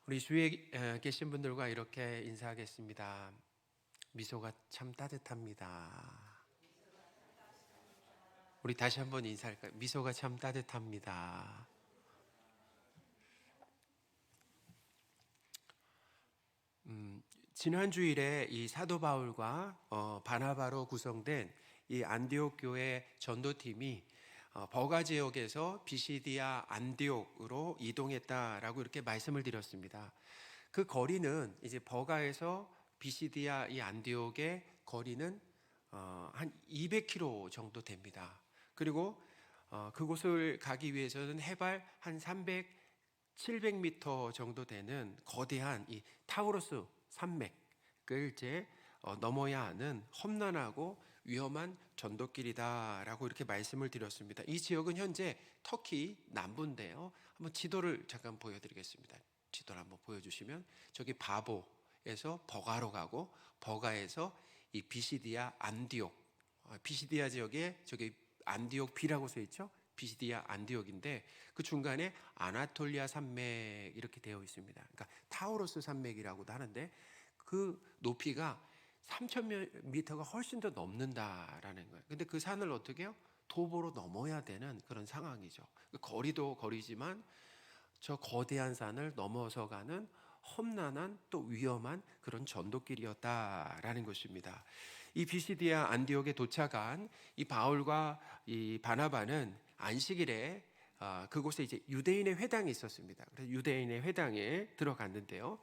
우리 주위에 계신 분들과 이렇게 인사하겠습니다. 미소가 참 따뜻합니다. 우리 다시 한번 인사할까요? 미소가 참 따뜻합니다. 지난 주일에 이 사도 바울과 바나바로 구성된 이 안디옥 교회 전도팀이 버가 지역에서 비시디아 안디옥으로 이동했다라고 이렇게 말씀을 드렸습니다. 그 거리는 이제 버가에서 비시디아 이 안디옥의 거리는 한 200km 정도 됩니다. 그리고 그곳을 가기 위해서는 해발 한 700m 정도 되는 거대한 이 타우로스 산맥을 이제 넘어야 하는 험난하고 위험한 전도길이다라고 이렇게 말씀을 드렸습니다. 이 지역은 현재 터키 남부인데요. 한번 지도를 잠깐 보여드리겠습니다. 지도를 한번 보여주시면 저기 바보에서 버가로 가고 버가에서 이 비시디아 안디옥, 비시디아 지역에 저기 안디옥 B라고 써 있죠. 비시디아 안디옥인데 그 중간에 아나톨리아 산맥 이렇게 되어 있습니다. 그러니까 타우로스 산맥이라고도 하는데 그 높이가 3,000m가 훨씬 더 넘는다라는 거예요. 근데 그 산을 어떻게 해요? 도보로 넘어야 되는 그런 상황이죠. 거리도 거리지만 저 거대한 산을 넘어서 가는 험난한 또 위험한 그런 전도길이었다라는 것입니다. 이 비시디아 안디옥에 도착한 이 바울과 이 바나바는 안식일에 그곳에 이제 유대인의 회당이 있었습니다. 그래서 유대인의 회당에 들어갔는데요.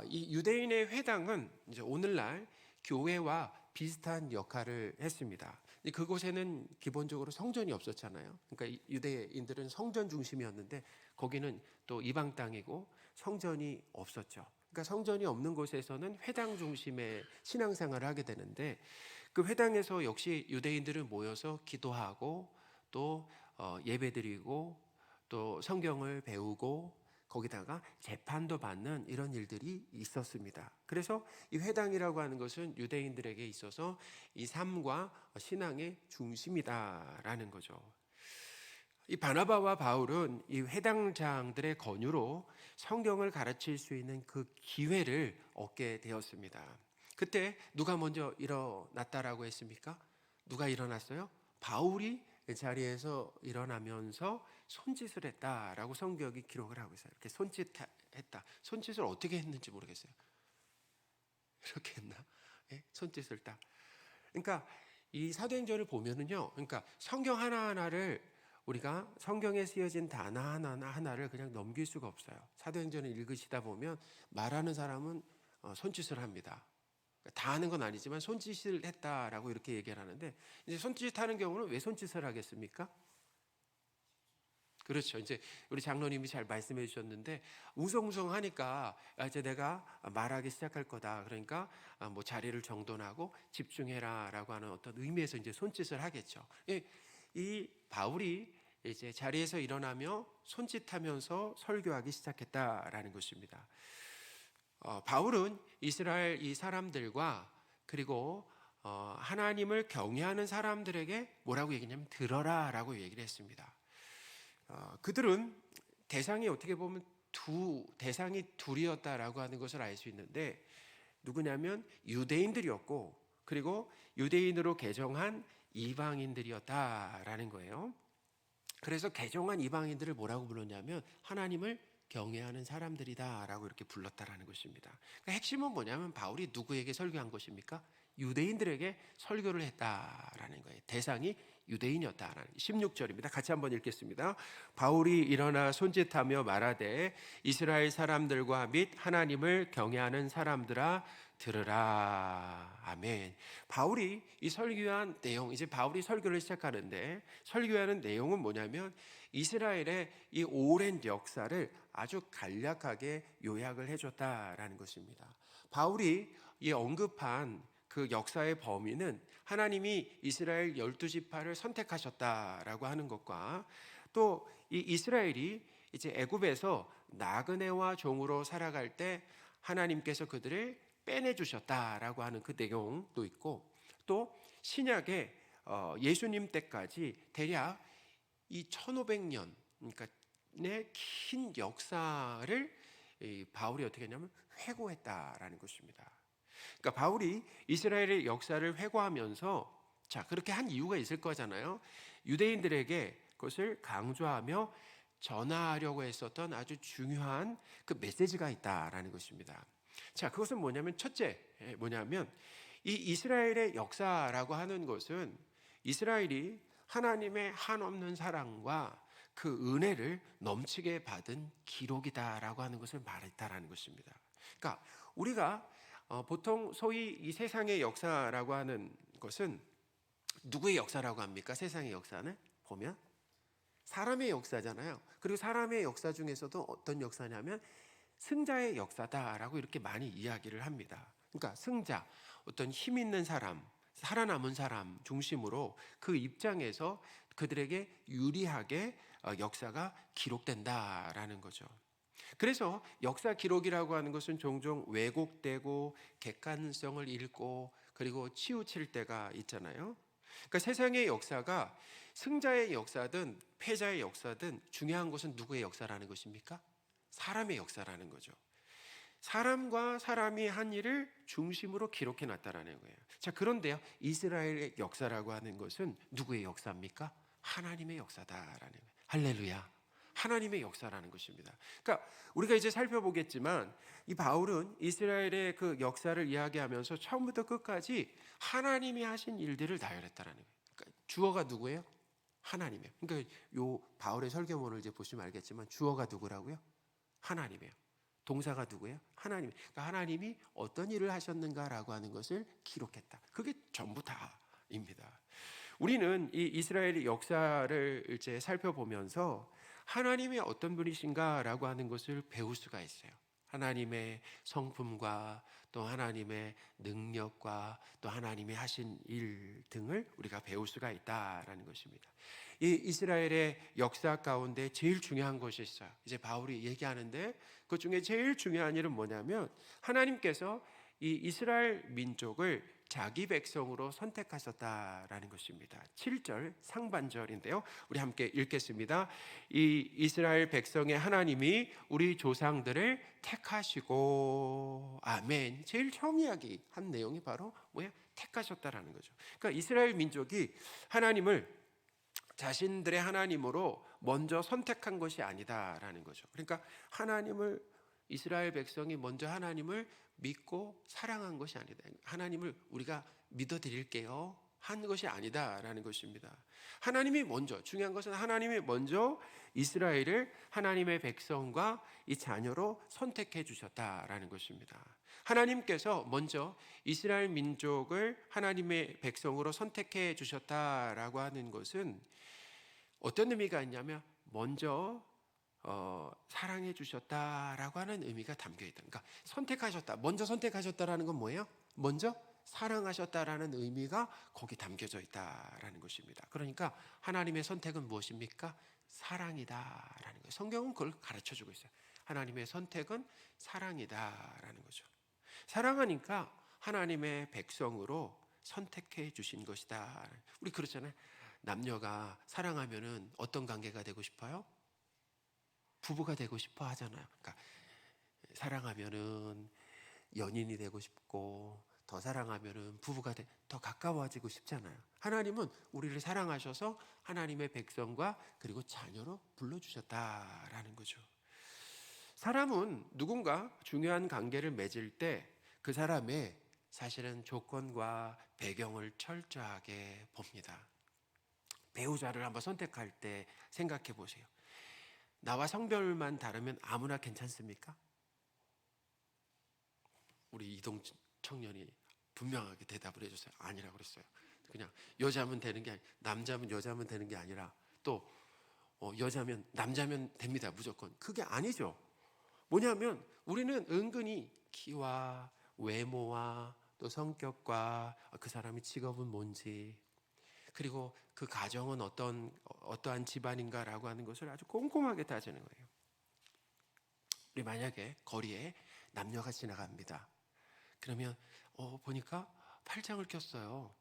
이 유대인의 회당은 이제 오늘날 교회와 비슷한 역할을 했습니다. 그곳에는 기본적으로 성전이 없었잖아요. 그러니까 유대인들은 성전 중심이었는데 거기는 또 이방 땅이고 성전이 없었죠. 그러니까 성전이 없는 곳에서는 회당 중심의 신앙생활을 하게 되는데 그 회당에서 역시 유대인들은 모여서 기도하고 또 예배드리고 또 성경을 배우고 거기다가 재판도 받는 이런 일들이 있었습니다. 그래서 이 회당이라고 하는 것은 유대인들에게 있어서 이 삶과 신앙의 중심이다라는 거죠. 이 바나바와 바울은 이 회당장들의 권유로 성경을 가르칠 수 있는 그 기회를 얻게 되었습니다. 그때 누가 먼저 일어났다라고 했습니까? 누가 일어났어요? 바울이 자리에서 일어나면서 손짓을 했다라고 성경이 기록을 하고 있어요. 이렇게 손짓했다. 손짓을 어떻게 했는지 모르겠어요. 이렇게 했나? 예? 손짓을 딱. 그러니까 이 사도행전을 보면은요. 그러니까 성경 하나하나를 우리가 성경에 쓰여진 단어 하나하나를 그냥 넘길 수가 없어요. 사도행전을 읽으시다 보면 말하는 사람은 손짓을 합니다. 다 하는 건 아니지만 손짓을 했다라고 이렇게 얘기를 하는데 이제 손짓하는 경우는 왜 손짓을 하겠습니까? 그렇죠. 이제 우리 장로님이 잘 말씀해 주셨는데 웅성웅성하니까 이제 내가 말하기 시작할 거다. 그러니까 뭐 자리를 정돈하고 집중해라라고 하는 어떤 의미에서 이제 손짓을 하겠죠. 이 바울이 이제 자리에서 일어나며 손짓하면서 설교하기 시작했다라는 것입니다. 바울은 이스라엘 이 사람들과 그리고 하나님을 경외하는 사람들에게 뭐라고 얘기했냐면 들어라라고 얘기를 했습니다. 그들은 대상이 어떻게 보면 대상이 둘이었다라고 하는 것을 알 수 있는데 누구냐면 유대인들이었고 그리고 유대인으로 개종한 이방인들이었다라는 거예요. 그래서 개종한 이방인들을 뭐라고 불렀냐면 하나님을 경외하는 사람들이다라고 이렇게 불렀다라는 것입니다. 그러니까 핵심은 뭐냐면 바울이 누구에게 설교한 것입니까? 유대인들에게 설교를 했다라는 거예요. 대상이 유대인이었다라는 16절입니다. 같이 한번 읽겠습니다. 바울이 일어나 손짓하며 말하되 이스라엘 사람들과 및 하나님을 경외하는 사람들아 들으라. 아멘. 바울이 이 설교한 내용, 이제 바울이 설교를 시작하는데 설교하는 내용은 뭐냐면 이스라엘의 이 오랜 역사를 아주 간략하게 요약을 해줬다라는 것입니다. 바울이 이 언급한 그 역사의 범위는 하나님이 이스라엘 12지파를 선택하셨다라고 하는 것과 또 이 이스라엘이 이제 애굽에서 나그네와 종으로 살아갈 때 하나님께서 그들을 빼내주셨다라고 하는 그 내용도 있고 또 신약에 예수님 때까지 대략 이 1500년 그러니까 긴 역사를 이 바울이 어떻게 했냐면 회고했다라는 것입니다. 그러니까 바울이 이스라엘의 역사를 회고하면서 자, 그렇게 한 이유가 있을 거잖아요. 유대인들에게 그것을 강조하며 전하려고 했었던 아주 중요한 그 메시지가 있다라는 것입니다. 자, 그것은 뭐냐면 첫째, 뭐냐면 이 이스라엘의 역사라고 하는 것은 이스라엘이 하나님의 한없는 사랑과 그 은혜를 넘치게 받은 기록이다라고 하는 것을 말했다라는 것입니다. 그러니까 우리가 보통 소위 이 세상의 역사라고 하는 것은 누구의 역사라고 합니까? 세상의 역사는 보면 사람의 역사잖아요. 그리고 사람의 역사 중에서도 어떤 역사냐면 승자의 역사다라고 이렇게 많이 이야기를 합니다. 그러니까 승자, 어떤 힘 있는 사람, 살아남은 사람 중심으로 그 입장에서 그들에게 유리하게 역사가 기록된다라는 거죠. 그래서 역사 기록이라고 하는 것은 종종 왜곡되고 객관성을 잃고 그리고 치우칠 때가 있잖아요. 그러니까 세상의 역사가 승자의 역사든 패자의 역사든 중요한 것은 누구의 역사라는 것입니까? 사람의 역사라는 거죠. 사람과 사람이 한 일을 중심으로 기록해 놨다라는 거예요. 자, 그런데요, 이스라엘의 역사라고 하는 것은 누구의 역사입니까? 하나님의 역사다라는 거예요. 할렐루야. 하나님의 역사라는 것입니다. 그러니까 우리가 이제 살펴보겠지만 이 바울은 이스라엘의 그 역사를 이야기하면서 처음부터 끝까지 하나님이 하신 일들을 나열했다라는 거예요. 그러니까 주어가 누구예요? 하나님이에요. 그러니까 요 바울의 설교문을 이제 보시면 알겠지만 주어가 누구라고요? 하나님이에요. 동사가 누구예요? 하나님. 그러니까 하나님이 어떤 일을 하셨는가라고 하는 것을 기록했다. 그게 전부 다입니다. 우리는 이 이스라엘의 역사를 이제 살펴보면서 하나님이 어떤 분이신가라고 하는 것을 배울 수가 있어요. 하나님의 성품과 또 하나님의 능력과 또 하나님이 하신 일 등을 우리가 배울 수가 있다라는 것입니다. 이 이스라엘의 역사 가운데 제일 중요한 것이 있어요. 이제 바울이 얘기하는데 그 중에 제일 중요한 일은 뭐냐면 하나님께서 이 이스라엘 민족을 자기 백성으로 선택하셨다라는 것입니다. 7절 상반절인데요. 우리 함께 읽겠습니다. 이 이스라엘 백성의 하나님이 우리 조상들을 택하시고 아멘. 제일 처음 이야기한 내용이 바로 뭐예요? 택하셨다라는 거죠. 그러니까 이스라엘 민족이 하나님을 자신들의 하나님으로 먼저 선택한 것이 아니다라는 거죠. 그러니까 하나님을 이스라엘 백성이 먼저 하나님을 믿고 사랑한 것이 아니다. 하나님을 우리가 믿어드릴게요 한 것이 아니다라는 것입니다. 하나님이 먼저, 중요한 것은 하나님이 먼저 이스라엘을 하나님의 백성과 이 자녀로 선택해 주셨다라는 것입니다. 하나님께서 먼저 이스라엘 민족을 하나님의 백성으로 선택해 주셨다라고 하는 것은 어떤 의미가 있냐면 먼저 사랑해 주셨다라고 하는 의미가 담겨 있다. 그러니까 선택하셨다. 먼저 선택하셨다라는 건 뭐예요? 먼저 사랑하셨다라는 의미가 거기 담겨져 있다라는 것입니다. 그러니까 하나님의 선택은 무엇입니까? 사랑이다라는 거예요. 성경은 그걸 가르쳐 주고 있어요. 하나님의 선택은 사랑이다라는 거죠. 사랑하니까 하나님의 백성으로 선택해 주신 것이다. 우리 그렇잖아요. 남녀가 사랑하면은 어떤 관계가 되고 싶어요? 부부가 되고 싶어 하잖아요. 그러니까 사랑하면은 연인이 되고 싶고 더 사랑하면은 부부가 더 가까워지고 싶잖아요. 하나님은 우리를 사랑하셔서 하나님의 백성과 그리고 자녀로 불러주셨다라는 거죠. 사람은 누군가 중요한 관계를 맺을 때 그 사람의 사실은 조건과 배경을 철저하게 봅니다. 배우자를 한번 선택할 때 생각해 보세요. 나와 성별만 다르면 아무나 괜찮습니까? 우리 이동 청년이 분명하게 대답을 해줬어요. 아니라고 그랬어요. 그냥 여자면 되는 게 남자면 여자면 되는 게 아니라 또 여자면 남자면 됩니다. 무조건. 그게 아니죠. 뭐냐면 우리는 은근히 키와 외모와 또 성격과 그 사람의 직업은 뭔지 그리고 그 가정은 어떠한 집안인가라고 하는 것을 아주 꼼꼼하게 따지는 거예요. 우리 만약에 거리에 남녀가 지나갑니다. 그러면 보니까 팔짱을 꼈어요.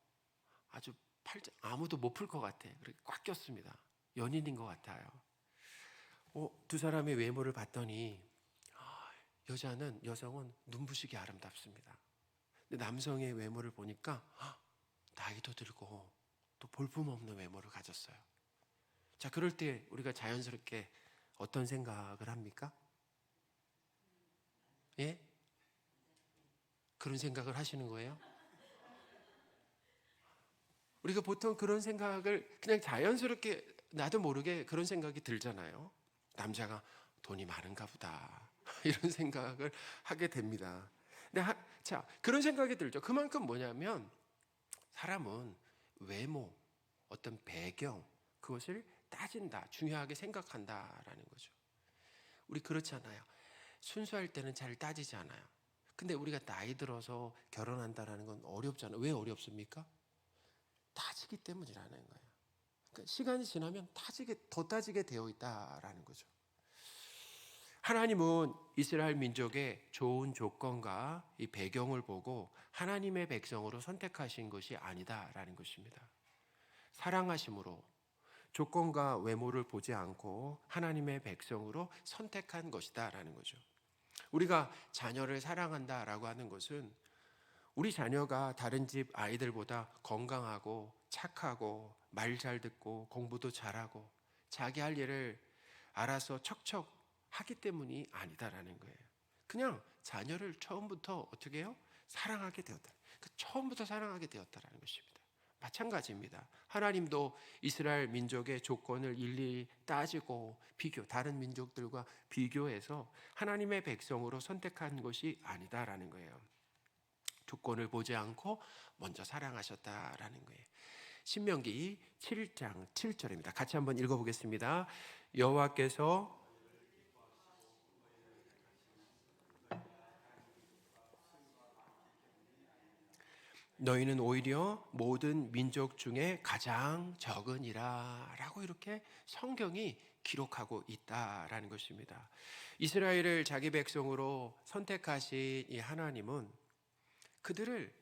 아주 팔짱 아무도 못 풀 것 같아. 그렇게 꽉 꼈습니다. 연인인 것 같아요. 두 사람의 외모를 봤더니 여성은 눈부시게 아름답습니다. 근데 남성의 외모를 보니까 나이도 들고 또 볼품없는 외모를 가졌어요. 자, 그럴 때 우리가 자연스럽게 어떤 생각을 합니까? 예? 그런 생각을 하시는 거예요? 우리가 보통 그런 생각을 그냥 자연스럽게 나도 모르게 그런 생각이 들잖아요. 남자가 돈이 많은가 보다. 이런 생각을 하게 됩니다. 근데 자, 그런 생각이 들죠. 그만큼 뭐냐면 사람은 외모, 어떤 배경, 그것을 따진다, 중요하게 생각한다라는 거죠. 우리 그렇지 않아요. 순수할 때는 잘 따지지 않아요. 근데 우리가 나이 들어서 결혼한다라는 건 어렵잖아요. 왜 어렵습니까? 따지기 때문이라는 거예요. 그러니까 시간이 지나면 더 따지게 되어 있다라는 거죠. 하나님은 이스라엘 민족의 좋은 조건과 이 배경을 보고 하나님의 백성으로 선택하신 것이 아니다라는 것입니다. 사랑하심으로 조건과 외모를 보지 않고 하나님의 백성으로 선택한 것이다라는 거죠. 우리가 자녀를 사랑한다라고 하는 것은 우리 자녀가 다른 집 아이들보다 건강하고 착하고 말 잘 듣고 공부도 잘하고 자기 할 일을 알아서 척척 하기 때문이 아니다라는 거예요. 그냥 자녀를 처음부터 어떻게 해요? 사랑하게 되었다. 처음부터 사랑하게 되었다라는 것입니다. 마찬가지입니다. 하나님도 이스라엘 민족의 조건을 일일이 따지고 다른 민족들과 비교해서 하나님의 백성으로 선택한 것이 아니다라는 거예요. 조건을 보지 않고 먼저 사랑하셨다라는 거예요. 신명기 7장 7절입니다. 같이 한번 읽어보겠습니다. 여호와께서 너희는 오히려 모든 민족 중에 가장 적으니라 라고 이렇게 성경이 기록하고 있다라는 것입니다. 이스라엘을 자기 백성으로 선택하신 이 하나님은 그들을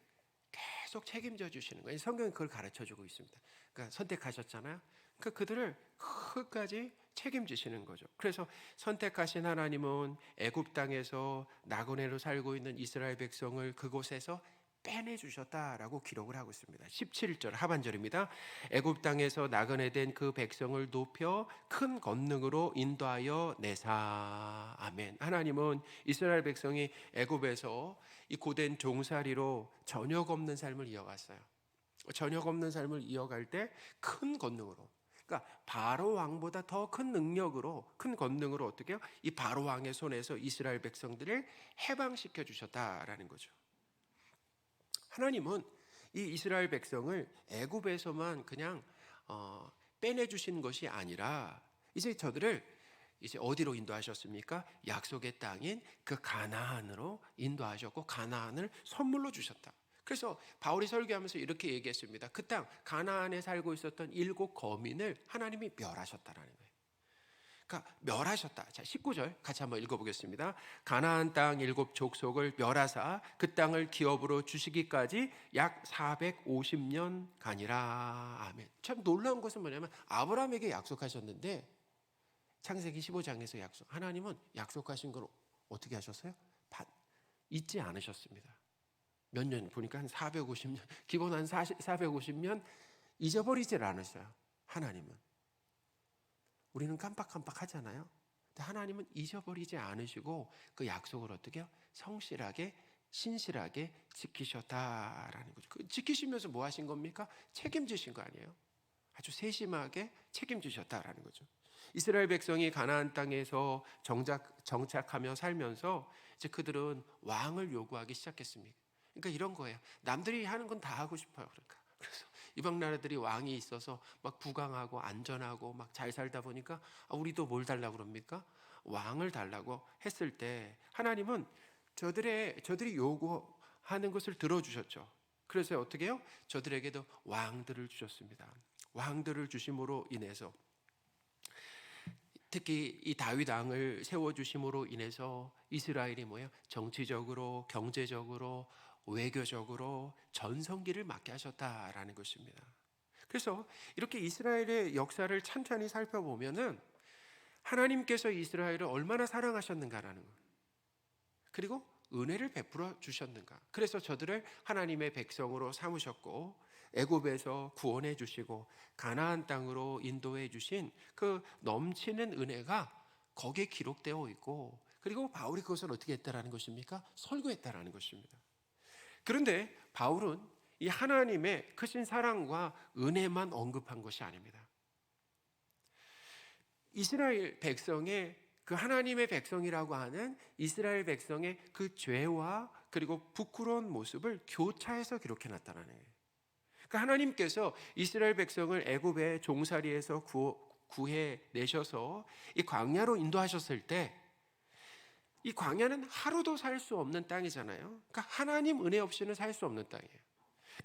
계속 책임져 주시는 거예요. 성경은 그걸 가르쳐 주고 있습니다. 그러니까 선택하셨잖아요. 그러니까 그들을 끝까지 책임지시는 거죠. 그래서 선택하신 하나님은 애굽 땅에서 나그네로 살고 있는 이스라엘 백성을 그곳에서 빼내 주셨다라고 기록을 하고 있습니다. 17절 하반절입니다. 애굽 땅에서 나그네된 그 백성을 높여 큰 권능으로 인도하여 내사. 아멘. 하나님은 이스라엘 백성이 애굽에서 이 고된 종살이로 저녁 없는 삶을 이어갔어요. 저녁 없는 삶을 이어갈 때 큰 권능으로, 그러니까 바로 왕보다 더 큰 능력으로, 큰 권능으로 어떻게 해요? 이 바로 왕의 손에서 이스라엘 백성들을 해방시켜 주셨다라는 거죠. 하나님은 이 이스라엘 백성을 애굽에서만 그냥 빼내 주신 것이 아니라 이제 저들을 이제 어디로 인도하셨습니까? 약속의 땅인 그 가나안으로 인도하셨고 가나안을 선물로 주셨다. 그래서 바울이 설교하면서 이렇게 얘기했습니다. 그 땅 가나안에 살고 있었던 7 거민을 하나님이 멸하셨다라는 거예요. 그러니까 멸하셨다. 자, 19절 같이 한번 읽어보겠습니다. 가나안 땅 7 족속을 멸하사 그 땅을 기업으로 주시기까지 약 450년 가니라. 아멘. 참 놀라운 것은 뭐냐면 아브라함에게 약속하셨는데 창세기 15장에서 하나님은 약속하신 걸 어떻게 하셨어요? 잊지 않으셨습니다. 몇 년 보니까 한 450년, 기본 한 450년 잊어버리질 않으셔요. 하나님은. 우리는 깜빡깜빡 하잖아요. 근데 하나님은 잊어버리지 않으시고 그 약속을 어떻게 해요? 성실하게 신실하게 지키셨다라는 거죠. 그 지키시면서 뭐 하신 겁니까? 책임지신 거 아니에요? 아주 세심하게 책임지셨다라는 거죠. 이스라엘 백성이 가나안 땅에서 정착하며 살면서 이제 그들은 왕을 요구하기 시작했습니다. 그러니까 이런 거예요. 남들이 하는 건 다 하고 싶어요. 그러니까. 그래서 이방 나라들이 왕이 있어서 막 부강하고 안전하고 막 잘 살다 보니까 우리도 뭘 달라고 그럽니까? 왕을 달라고 했을 때 하나님은 저들이 요구하는 것을 들어주셨죠. 그래서 어떻게 해요? 저들에게도 왕들을 주셨습니다. 왕들을 주심으로 인해서 특히 이 다윗 왕을 세워주심으로 인해서 이스라엘이 뭐예요? 정치적으로, 경제적으로, 외교적으로 전성기를 맞게 하셨다라는 것입니다. 그래서 이렇게 이스라엘의 역사를 찬찬히 살펴보면은 하나님께서 이스라엘을 얼마나 사랑하셨는가라는 거예요. 그리고 은혜를 베풀어 주셨는가? 그래서 저들을 하나님의 백성으로 삼으셨고 애굽에서 구원해 주시고 가나안 땅으로 인도해 주신 그 넘치는 은혜가 거기에 기록되어 있고, 그리고 바울이 그것을 어떻게 했다라는 것입니까? 설교했다라는 것입니다. 그런데 바울은 이 하나님의 크신 사랑과 은혜만 언급한 것이 아닙니다. 이스라엘 백성의 그 하나님의 백성이라고 하는 이스라엘 백성의 그 죄와 그리고 부끄러운 모습을 교차해서 기록해 놨다는 거예요. 그러니까 하나님께서 이스라엘 백성을 애굽의 종살이에서 구해 내셔서 이 광야로 인도하셨을 때, 이 광야는 하루도 살 수 없는 땅이잖아요. 그러니까 하나님 은혜 없이는 살 수 없는 땅이에요.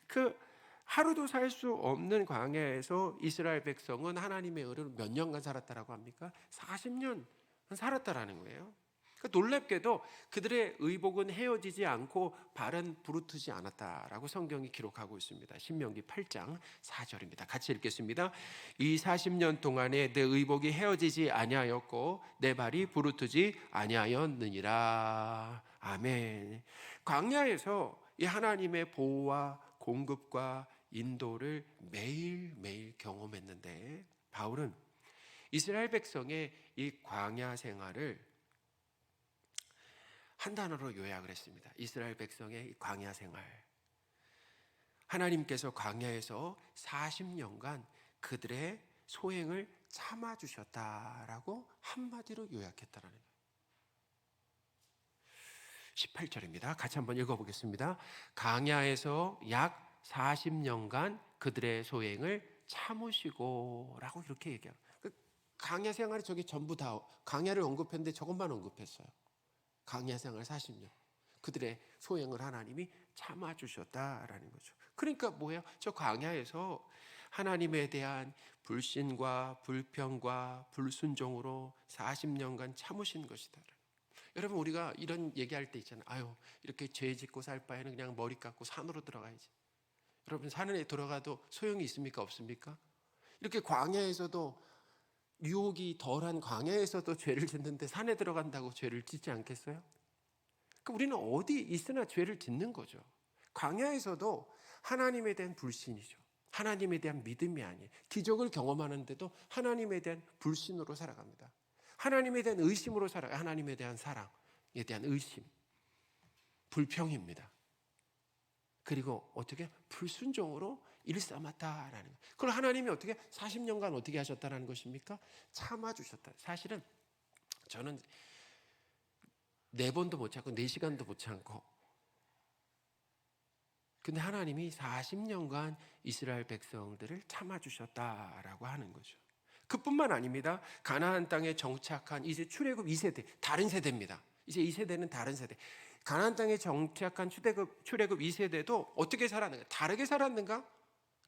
그 하루도 살 수 없는 광야에서 이스라엘 백성은 하나님의 은혜로 몇 년간 살았다라고 합니까? 40년 살았다라는 거예요. 그러니까 놀랍게도 그들의 의복은 헤어지지 않고 발은 부르트지 않았다라고 성경이 기록하고 있습니다. 신명기 8장 4절입니다. 같이 읽겠습니다. 이 40년 동안에 내 의복이 헤어지지 아니하였고 내 발이 부르트지 아니하였느니라. 아멘. 광야에서 이 하나님의 보호와 공급과 인도를 매일매일 경험했는데, 바울은 이스라엘 백성의 이 광야 생활을 한 단어로 요약을 했습니다. 이스라엘 백성의 광야 생활. 하나님께서 광야에서 40년간 그들의 소행을 참아주셨다라고 한마디로 요약했다는 거예요. 18절입니다. 같이 한번 읽어보겠습니다. 광야에서 약 40년간 그들의 소행을 참으시고 라고 이렇게 얘기해요. 광야 생활이 저게 전부 다 광야를 언급했는데 저것만 언급했어요. 광야 생활 40년 그들의 소행을 하나님이 참아주셨다라는 거죠. 그러니까 뭐예요? 저 광야에서 하나님에 대한 불신과 불평과 불순종으로 40년간 참으신 것이다. 여러분, 우리가 이런 얘기할 때 있잖아요. 아유, 이렇게 죄 짓고 살 바에는 그냥 머리 깎고 산으로 들어가야지. 여러분, 산에 들어가도 소용이 있습니까? 없습니까? 이렇게 광야에서도 유혹이 덜한 광야에서도 죄를 짓는데 산에 들어간다고 죄를 짓지 않겠어요? 그러니까 우리는 어디 있으나 죄를 짓는 거죠. 광야에서도 하나님에 대한 불신이죠. 하나님에 대한 믿음이 아니에요. 기적을 경험하는데도 하나님에 대한 불신으로 살아갑니다. 하나님에 대한 의심으로 살아가요. 하나님에 대한 사랑에 대한 의심, 불평입니다. 그리고 어떻게 불순종으로 일삼았다라는 거예요. 그걸 하나님이 어떻게 40년간 어떻게 하셨다는 것입니까? 참아주셨다. 사실은 저는 4번도 못 참고 4시간도 못 참고, 근데 하나님이 40년간 이스라엘 백성들을 참아주셨다라고 하는 거죠. 그뿐만 아닙니다. 가나안 땅에 정착한 이제 출애굽 2세대, 다른 세대입니다. 이제 이 세대는 다른 세대. 가나안 땅에 정착한 출애굽 2세대도 어떻게 살았는가? 다르게 살았는가?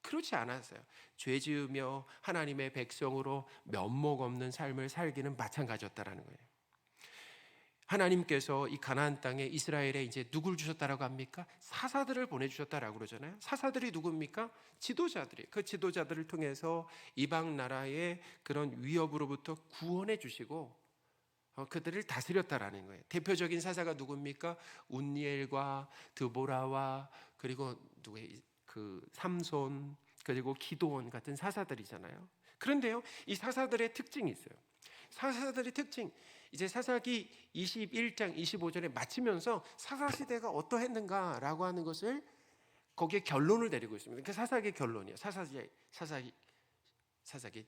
그렇지 않았어요. 죄 지으며 하나님의 백성으로 면목 없는 삶을 살기는 마찬가지였다라는 거예요. 하나님께서 이 가나안 땅에 이스라엘에 이제 누굴 주셨다라고 합니까? 사사들을 보내주셨다라고 그러잖아요. 사사들이 누굽니까? 지도자들이. 그 지도자들을 통해서 이방 나라의 그런 위협으로부터 구원해 주시고 그들을 다스렸다라는 거예요. 대표적인 사사가 누굽니까? 운니엘과 드보라와 그리고 누구의 그 삼손 그리고 기도원 같은 사사들이잖아요. 그런데요, 이 사사들의 특징이 있어요. 사사들의 특징, 이제 사사기 21장 25절에 마치면서 사사시대가 어떠했는가라고 하는 것을 거기에 결론을 내리고 있습니다. 그 사사기의 결론이에요. 사사기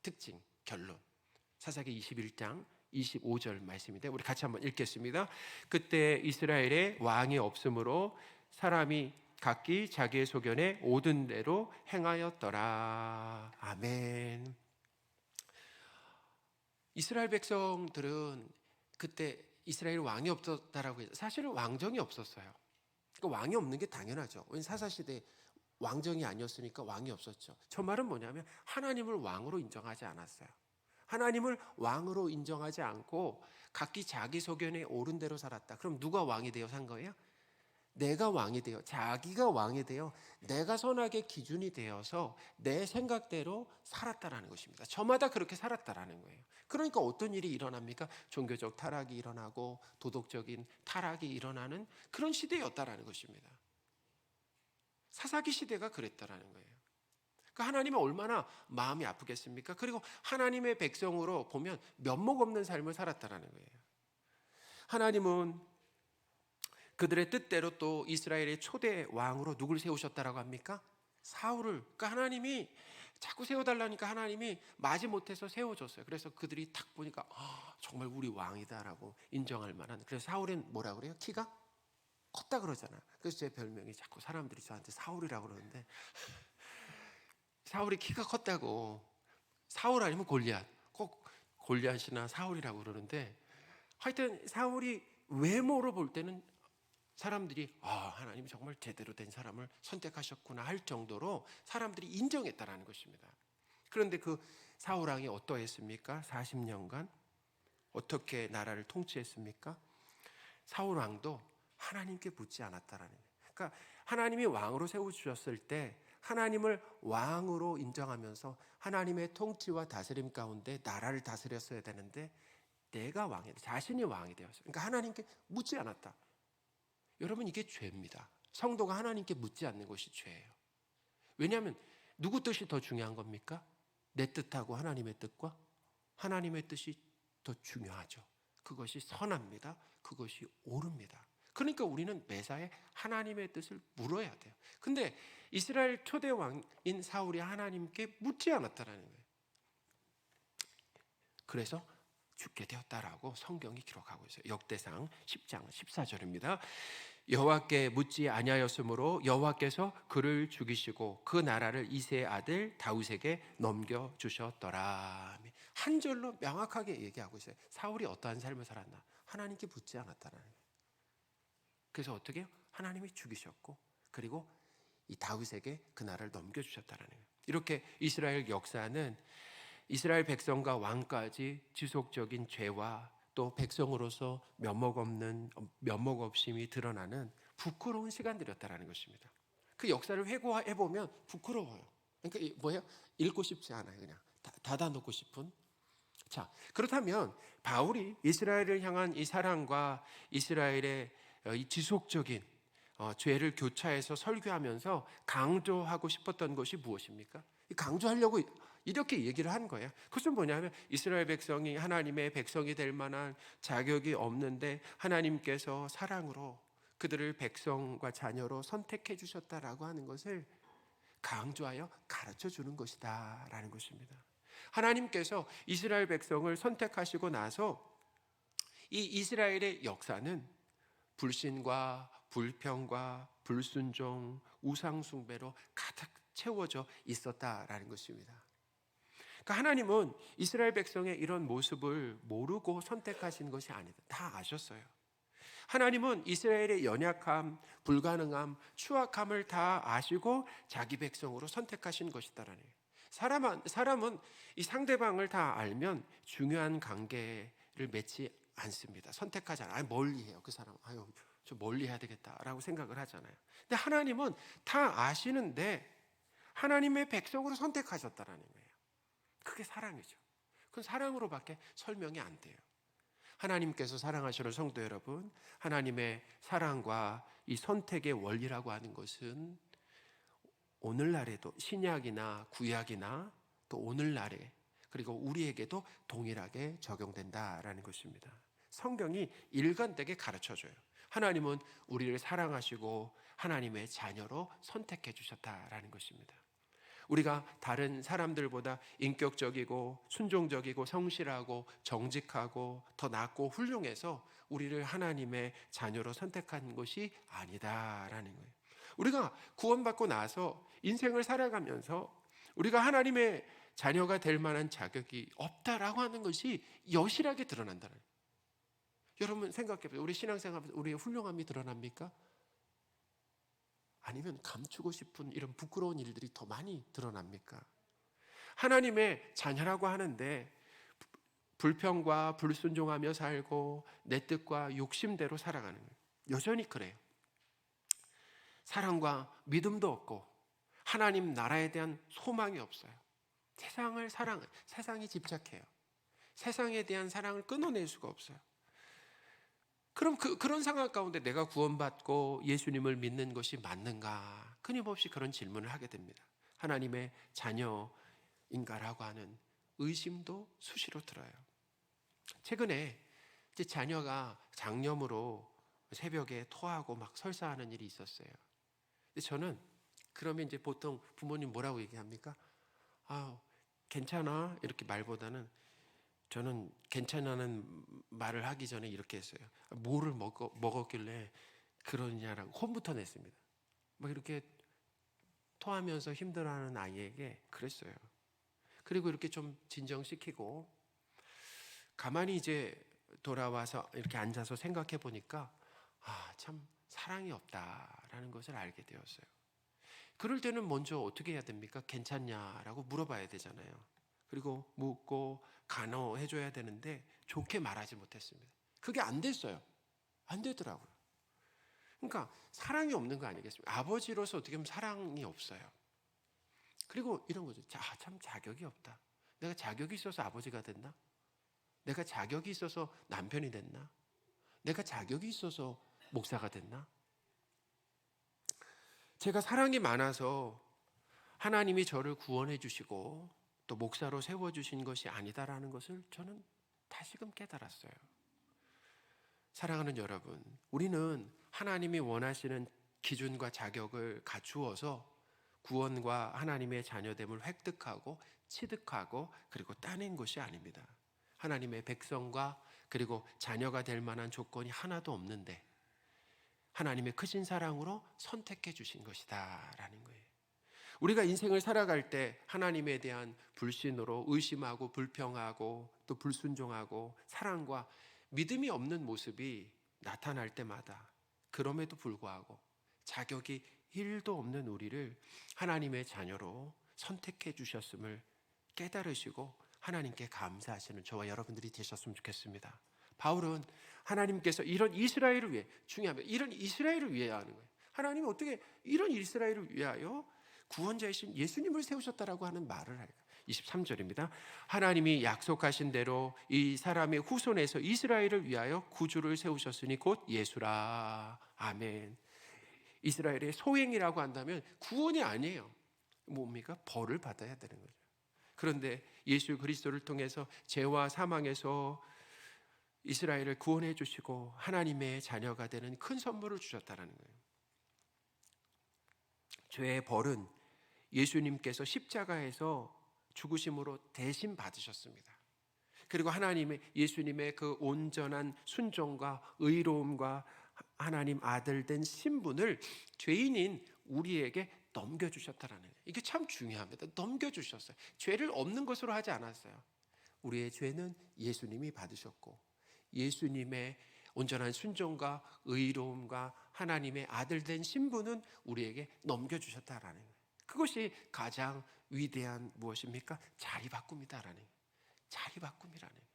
특징, 결론. 사사기 21장 25절 말씀인데 우리 같이 한번 읽겠습니다. 그때 이스라엘에 왕이 없으므로 사람이 각기 자기의 소견에 오든 대로 행하였더라. 아멘. 이스라엘 백성들은 그때 이스라엘 왕이 없었다라고 해서 사실은 왕정이 없었어요. 그러니까 왕이 없는 게 당연하죠. 사사시대 왕정이 아니었으니까 왕이 없었죠. 저 말은 뭐냐면 하나님을 왕으로 인정하지 않았어요. 하나님을 왕으로 인정하지 않고 각기 자기 소견에 옳은 대로 살았다. 그럼 누가 왕이 되어 산 거예요? 내가 왕이 되어, 자기가 왕이 되어 내가 선악의 기준이 되어서 내 생각대로 살았다라는 것입니다. 저마다 그렇게 살았다라는 거예요. 그러니까 어떤 일이 일어납니까? 종교적 타락이 일어나고 도덕적인 타락이 일어나는 그런 시대였다라는 것입니다. 사사기 시대가 그랬다라는 거예요. 그러니까 하나님은 얼마나 마음이 아프겠습니까? 그리고 하나님의 백성으로 보면 면목 없는 삶을 살았다라는 거예요. 하나님은 그들의 뜻대로 또 이스라엘의 초대 왕으로 누굴 세우셨다라고 합니까? 사울을. 그러니까 하나님이 자꾸 세워달라니까 하나님이 마지못해서 세워줬어요. 그래서 그들이 딱 보니까 정말 우리 왕이다라고 인정할 만한. 그래서 사울은 뭐라 그래요? 키가 컸다 그러잖아요. 그래서 제 별명이 자꾸 사람들이 저한테 사울이라고 그러는데, 사울이 키가 컸다고. 사울 아니면 골리앗. 꼭 골리앗이나 사울이라고 그러는데, 하여튼 사울이 외모로 볼 때는 사람들이 하나님이 정말 제대로 된 사람을 선택하셨구나 할 정도로 사람들이 인정했다라는 것입니다. 그런데 그 사울 왕이 어떠했습니까? 40년간 어떻게 나라를 통치했습니까? 사울 왕도 하나님께 묻지 않았다라는 거예요. 그러니까 하나님이 왕으로 세워주셨을 때 하나님을 왕으로 인정하면서 하나님의 통치와 다스림 가운데 나라를 다스렸어야 되는데, 내가 왕이, 자신이 왕이 되었어요. 그러니까 하나님께 묻지 않았다. 여러분, 이게 죄입니다. 성도가 하나님께 묻지 않는 것이 죄예요. 왜냐하면 누구 뜻이 더 중요한 겁니까? 내 뜻하고 하나님의 뜻과 하나님의 뜻이 더 중요하죠. 그것이 선합니다. 그것이 옳습니다. 그러니까 우리는 매사에 하나님의 뜻을 물어야 돼요. 근데 이스라엘 초대 왕인 사울이 하나님께 묻지 않았다는 거예요. 그래서 죽게 되었다라고 성경이 기록하고 있어요. 역대상 10장 14절입니다. 여호와께 묻지 아니하였으므로 여호와께서 그를 죽이시고 그 나라를 이새의 아들 다윗에게 넘겨주셨더라. 한 절로 명확하게 얘기하고 있어요. 사울이 어떠한 삶을 살았나? 하나님께 묻지 않았다는 거예요. 그래서 어떻게 해요? 하나님이 죽이셨고, 그리고 이 다윗에게 그 나라를 넘겨주셨다는 거예요. 이렇게 이스라엘 역사는 이스라엘 백성과 왕까지 지속적인 죄와 또 백성으로서 면목 없음이 드러나는 부끄러운 시간들이었다는 것입니다. 그 역사를 회고해 보면 부끄러워요. 그러니까 뭐예요? 읽고 싶지 않아요. 그냥 닫아놓고 싶은. 자, 그렇다면 바울이 이스라엘을 향한 이 사랑과 이스라엘의 이 지속적인 죄를 교차해서 설교하면서 강조하고 싶었던 것이 무엇입니까? 강조하려고 이렇게 얘기를 한 거예요. 그것은 뭐냐면 이스라엘 백성이 하나님의 백성이 될 만한 자격이 없는데 하나님께서 사랑으로 그들을 백성과 자녀로 선택해 주셨다라고 하는 것을 강조하여 가르쳐 주는 것이다 라는 것입니다. 하나님께서 이스라엘 백성을 선택하시고 나서 이 이스라엘의 역사는 불신과 불평과 불순종, 우상숭배로 가득 채워져 있었다라는 것입니다. 그러니까 하나님은 이스라엘 백성의 이런 모습을 모르고 선택하신 것이 아니다. 다 아셨어요. 하나님은 이스라엘의 연약함, 불가능함, 추악함을 다 아시고 자기 백성으로 선택하신 것이다라는 거예요. 사람은 이 상대방을 다 알면 중요한 관계를 맺지 않습니다. 선택하지 않아요. 멀리 해요. 그 사람, 좀 멀리 해야 되겠다라고 생각을 하잖아요. 근데 하나님은 다 아시는데 하나님의 백성으로 선택하셨다라는 거예요. 그게 사랑이죠. 그건 사랑으로밖에 설명이 안 돼요. 하나님께서 사랑하시는 성도 여러분, 하나님의 사랑과 이 선택의 원리라고 하는 것은 오늘날에도 신약이나 구약이나 또 오늘날에 그리고 우리에게도 동일하게 적용된다라는 것입니다. 성경이 일관되게 가르쳐줘요. 하나님은 우리를 사랑하시고 하나님의 자녀로 선택해 주셨다라는 것입니다. 우리가 다른 사람들보다 인격적이고 순종적이고 성실하고 정직하고 더 낫고 훌륭해서 우리를 하나님의 자녀로 선택한 것이 아니다라는 거예요. 우리가 구원받고 나서 인생을 살아가면서 우리가 하나님의 자녀가 될 만한 자격이 없다라고 하는 것이 여실하게 드러난다는 거예요. 여러분 생각해보세요. 우리 신앙생활에서 우리의 훌륭함이 드러납니까? 아니면 감추고 싶은 이런 부끄러운 일들이 더 많이 드러납니까? 하나님의 자녀라고 하는데 불평과 불순종하며 살고 내 뜻과 욕심대로 살아가는 거예요. 여전히 그래요. 사랑과 믿음도 없고 하나님 나라에 대한 소망이 없어요. 세상에 집착해요. 세상에 대한 사랑을 끊어낼 수가 없어요. 그럼 그런 상황 가운데 내가 구원받고 예수님을 믿는 것이 맞는가? 끊임없이 그런 질문을 하게 됩니다. 하나님의 자녀인가라고 하는 의심도 수시로 들어요. 최근에 이제 자녀가 장염으로 새벽에 토하고 막 설사하는 일이 있었어요. 근데 저는 그러면 이제 보통 부모님 뭐라고 얘기합니까? 아, 괜찮아 이렇게 말보다는 저는 괜찮아는 말을 하기 전에 이렇게 했어요. 뭐를 먹었길래 그러냐라고 혼부터 냈습니다. 막 이렇게 토하면서 힘들어하는 아이에게 그랬어요. 그리고 이렇게 좀 진정시키고 가만히 이제 돌아와서 이렇게 앉아서 생각해 보니까 참 사랑이 없다라는 것을 알게 되었어요. 그럴 때는 먼저 어떻게 해야 됩니까? 괜찮냐라고 물어봐야 되잖아요. 그리고 묻고 간호해 줘야 되는데 좋게 말하지 못했습니다. 그게 안 됐어요. 안 되더라고요. 그러니까 사랑이 없는 거 아니겠습니까? 아버지로서 어떻게 보면 사랑이 없어요. 그리고 이런 거죠. 참 자격이 없다. 내가 자격이 있어서 아버지가 됐나? 내가 자격이 있어서 남편이 됐나? 내가 자격이 있어서 목사가 됐나? 제가 사랑이 많아서 하나님이 저를 구원해 주시고 또 목사로 세워주신 것이 아니다라는 것을 저는 다시금 깨달았어요. 사랑하는 여러분, 우리는 하나님이 원하시는 기준과 자격을 갖추어서 구원과 하나님의 자녀됨을 획득하고 취득하고 그리고 따낸 것이 아닙니다. 하나님의 백성과 그리고 자녀가 될 만한 조건이 하나도 없는데 하나님의 크신 사랑으로 선택해 주신 것이다라는 거예요. 우리가 인생을 살아갈 때 하나님에 대한 불신으로 의심하고 불평하고 또 불순종하고 사랑과 믿음이 없는 모습이 나타날 때마다 그럼에도 불구하고 자격이 1도 없는 우리를 하나님의 자녀로 선택해 주셨음을 깨달으시고 하나님께 감사하시는 저와 여러분들이 되셨으면 좋겠습니다. 바울은 하나님께서 이런 이스라엘을 위해 중요합니다. 이런 이스라엘을 위해 하는 거예요. 하나님이 어떻게 이런 이스라엘을 위하여 구원자이신 예수님을 세우셨다라고 하는 말을 해요. 23절입니다. 하나님이 약속하신 대로 이 사람의 후손에서 이스라엘을 위하여 구주를 세우셨으니 곧 예수라. 아멘. 이스라엘의 소행이라고 한다면 구원이 아니에요. 뭡니까? 벌을 받아야 되는 거죠. 그런데 예수 그리스도를 통해서 죄와 사망에서 이스라엘을 구원해 주시고 하나님의 자녀가 되는 큰 선물을 주셨다는 거예요. 죄의 벌은 예수님께서 십자가에서 죽으심으로 대신 받으셨습니다. 그리고 예수님의 그 온전한 순종과 의로움과 하나님 아들 된 신분을 죄인인 우리에게 넘겨주셨다라는 거예요. 이게 참 중요합니다. 넘겨주셨어요. 죄를 없는 것으로 하지 않았어요. 우리의 죄는 예수님이 받으셨고 예수님의 온전한 순종과 의로움과 하나님의 아들 된 신분은 우리에게 넘겨주셨다라는 거예요. 그것이 가장 위대한 무엇입니까? 자리바꿈이다라는 거예요. 자리바꿈이라는 거예요.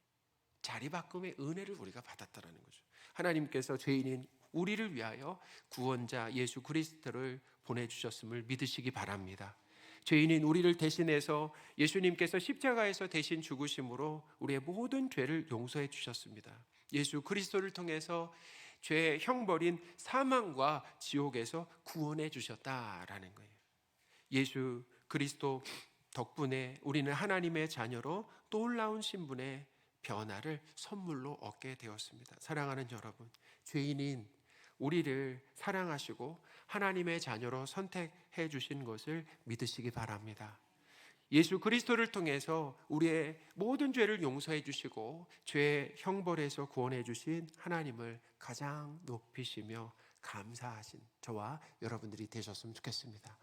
자리바꿈의 은혜를 우리가 받았다라는 거죠. 하나님께서 죄인인 우리를 위하여 구원자 예수 그리스도를 보내주셨음을 믿으시기 바랍니다. 죄인인 우리를 대신해서 예수님께서 십자가에서 대신 죽으심으로 우리의 모든 죄를 용서해 주셨습니다. 예수 그리스도를 통해서 죄의 형벌인 사망과 지옥에서 구원해 주셨다라는 거예요. 예수 그리스도 덕분에 우리는 하나님의 자녀로 놀라운 신분의 변화를 선물로 얻게 되었습니다. 사랑하는 여러분, 죄인인 우리를 사랑하시고 하나님의 자녀로 선택해 주신 것을 믿으시기 바랍니다. 예수 그리스도를 통해서 우리의 모든 죄를 용서해 주시고 죄의 형벌에서 구원해 주신 하나님을 가장 높이시며 감사하신 저와 여러분들이 되셨으면 좋겠습니다.